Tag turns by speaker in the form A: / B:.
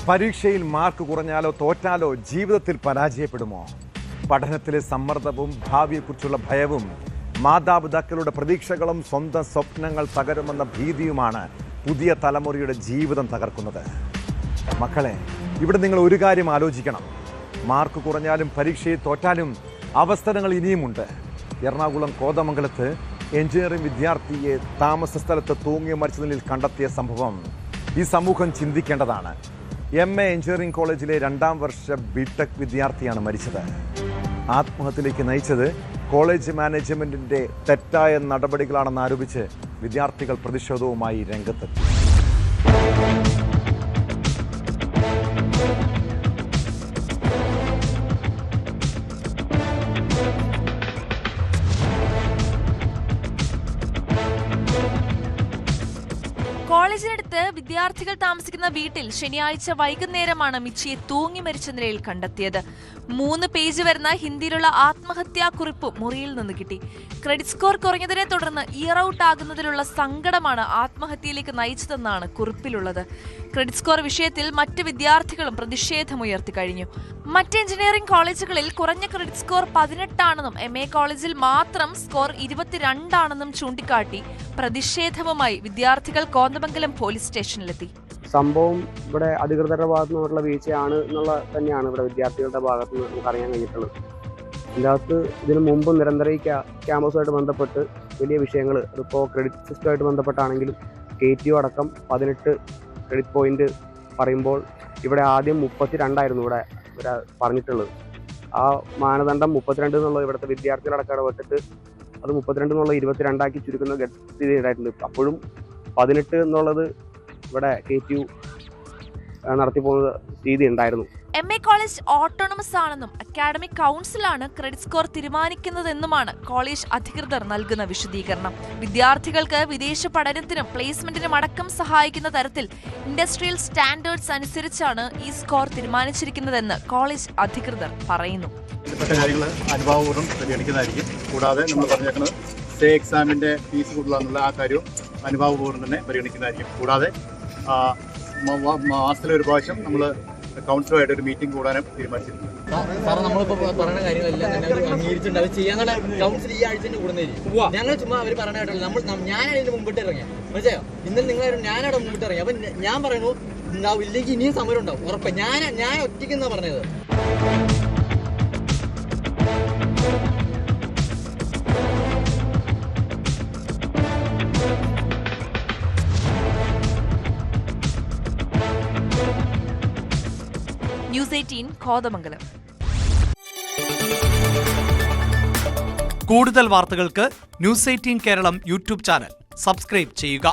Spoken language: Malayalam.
A: പരീക്ഷയിൽ മാർക്ക് കുറഞ്ഞാലോ തോറ്റാലോ ജീവിതത്തിൽ പരാജയപ്പെടുമോ? പഠനത്തിലെ സമ്മർദ്ദവും ഭാവിയെക്കുറിച്ചുള്ള ഭയവും മാതാപിതാക്കളുടെ പ്രതീക്ഷകളും സ്വന്തം സ്വപ്നങ്ങൾ തകരുമെന്ന ഭീതിയുമാണ് പുതിയ തലമുറയുടെ ജീവിതം തകർക്കുന്നത്. മക്കളെ, ഇവിടെ നിങ്ങൾ ഒരു കാര്യം ആലോചിക്കണം. മാർക്ക് കുറഞ്ഞാലും പരീക്ഷയിൽ തോറ്റാലും അവസരങ്ങൾ ഇനിയുമുണ്ട്. എറണാകുളം കോതമംഗലത്ത് എഞ്ചിനീയറിംഗ് വിദ്യാർത്ഥിയെ താമസ സ്ഥലത്ത് തൂങ്ങി മരിച്ച നിലയിൽ കണ്ടെത്തിയ സംഭവം ഈ സമൂഹം ചിന്തിക്കേണ്ടതാണ്. MA എഞ്ചിനീയറിംഗ് കോളേജിലെ 2ാം വർഷ BTech വിദ്യാർത്ഥിയാണ് മരിച്ചത്. ആത്മഹത്യയിലേക്ക് നയിച്ചത് കോളേജ് മാനേജ്മെന്റിന്റെ തെറ്റായ നടപടികളാണെന്ന് ആരോപിച്ച് വിദ്യാർത്ഥികൾ പ്രതിഷേധവുമായി രംഗത്തെത്തി.
B: കോളേജിനടുത്ത് വിദ്യാർത്ഥികൾ താമസിക്കുന്ന വീട്ടിൽ ശനിയാഴ്ച വൈകുന്നേരമാണ് മിച്ചിയെ തൂങ്ങി മരിച്ച നിലയിൽ കണ്ടെത്തിയത്. 3 പേജ് വരുന്ന ഹിന്ദിയിലുള്ള ആത്മഹത്യാ കുറിപ്പ് മുറിയിൽ നിന്ന് കിട്ടി. ക്രെഡിറ്റ് സ്കോർ കുറഞ്ഞതിനെ തുടർന്ന് ഇയർ ഔട്ട് ആകുന്നതിലുള്ള സങ്കടമാണ് ആത്മഹത്യയിലേക്ക് നയിച്ചതെന്നാണ് കുറിപ്പിലുള്ളത്. ക്രെഡിറ്റ് സ്കോർ വിഷയത്തിൽ മറ്റ് വിദ്യാർത്ഥികളും പ്രതിഷേധമുയർത്തി കഴിഞ്ഞു. മറ്റ് എഞ്ചിനീയറിംഗ് കോളേജുകളിൽ കുറഞ്ഞ ക്രെഡിറ്റ് സ്കോർ 18 ആണെന്നും MA കോളേജിൽ മാത്രം സ്കോർ 22 ആണെന്നും ചൂണ്ടിക്കാട്ടി പ്രതിഷേധവുമായി വിദ്യാർത്ഥികൾ കോതമംഗലം പോലീസ് സ്റ്റേഷനിലെത്തി.
C: സംഭവം ഇവിടെ അധികൃതരുടെ ഭാഗത്തു നിന്നുള്ള വീഴ്ചയാണ് എന്നുള്ള തന്നെയാണ് ഇവിടെ വിദ്യാർത്ഥികളുടെ ഭാഗത്ത് നിന്ന് നമുക്ക് അറിയാൻ കഴിഞ്ഞിട്ടുള്ളത്. ഇതിനകത്ത് ഇതിനു മുമ്പ് നിരന്തരം ഈ ക്യാമ്പസുമായിട്ട് ബന്ധപ്പെട്ട് വലിയ വിഷയങ്ങൾ, ഇപ്പോൾ ക്രെഡിറ്റ് സിസ്റ്റമായിട്ട് ബന്ധപ്പെട്ടാണെങ്കിലും KTU അടക്കം 18 ക്രെഡിറ്റ് പോയിന്റ് പറയുമ്പോൾ ഇവിടെ ആദ്യം 32 ആയിരുന്നു ഇവിടെ പറഞ്ഞിട്ടുള്ളത്. ആ മാനദണ്ഡം 32 എന്നുള്ളത് ഇവിടുത്തെ വിദ്യാർത്ഥികളടക്കം ഇടപെട്ടിട്ട് അത് 32 എന്നുള്ളത് 22 ആക്കി ചുരുക്കുന്ന സ്ഥിതി ഉണ്ടായിട്ടുണ്ട്. അപ്പോഴും 18 എന്നുള്ളത് ഇവിടെ KTU നടത്തിപ്പോകുന്ന രീതി ഉണ്ടായിരുന്നു.
B: MA കോളേജ് ഓട്ടോണമസ് ആണെന്നും അക്കാഡമിക് കൗൺസിലാണ് ക്രെഡിറ്റ് സ്കോർ തീരുമാനിക്കുന്നതെന്നുമാണ് കോളേജ് അധികൃതർ നൽകുന്ന വിശദീകരണം. വിദ്യാർത്ഥികൾക്ക് വിദേശ പഠനത്തിനും പ്ലേസ്മെന്റിനും അടക്കം സഹായിക്കുന്ന തരത്തിൽ ഇൻഡസ്ട്രിയൽ സ്റ്റാൻഡേർഡ്സ് അനുസരിച്ചാണ് ഈ സ്കോർ തീരുമാനിച്ചിരിക്കുന്നതെന്ന് കോളേജ് അധികൃതർ പറയുന്നു.
D: കാര്യങ്ങൾ അനുഭവപൂർവ്വം പരിഗണിക്കുന്നതായിരിക്കും. കൂടാതെ നമ്മൾ പറഞ്ഞേക്കുന്നത് സ്റ്റേ എക്സാമിന്റെ ഫീസ് കൂടുതലുള്ള ആ കാര്യവും അനുഭവപൂർവ്വം തന്നെ പരിഗണിക്കുന്നതായിരിക്കും. കൂടാതെ മാസത്തിലെ ഒരു പ്രാവശ്യം നമ്മൾ കൗൺസിലുമായിട്ട് ഒരു മീറ്റിംഗ് കൂടാനും തീരുമാനിച്ചിട്ടുണ്ട്.
E: സാറേ, നമ്മളിപ്പോൾ പറയുന്ന കാര്യങ്ങളെല്ലാം തന്നെ അവർ അംഗീകരിച്ചിട്ടുണ്ട്. അത് ചെയ്യാനുള്ള കൗൺസിൽ ഈ ആഴ്ച തന്നെ കൂടുന്നതായിരിക്കും. ഞങ്ങൾ ചുമ്മാ അവർ പറഞ്ഞിട്ടില്ല. ഞാൻ അതിന് മുമ്പിട്ട് ഇറങ്ങിയ മനസ്സിലായോ? ഇന്നലെ നിങ്ങൾ ഞാനവിടെ മുമ്പിട്ട് ഇറങ്ങി. അപ്പം ഞാൻ പറയുന്നു ഉണ്ടാവും, ഇല്ലെങ്കിൽ ഇനിയും സമരം ഉണ്ടാവും ഉറപ്പ്. ഞാൻ ഒറ്റയ്ക്കെന്നാണ് പറഞ്ഞത്.
B: News 18 കോതമംഗലം.
F: കൂടുതൽ വാർത്തകൾക്ക് News 18 Keralam YouTube channel subscribe ചെയ്യുക.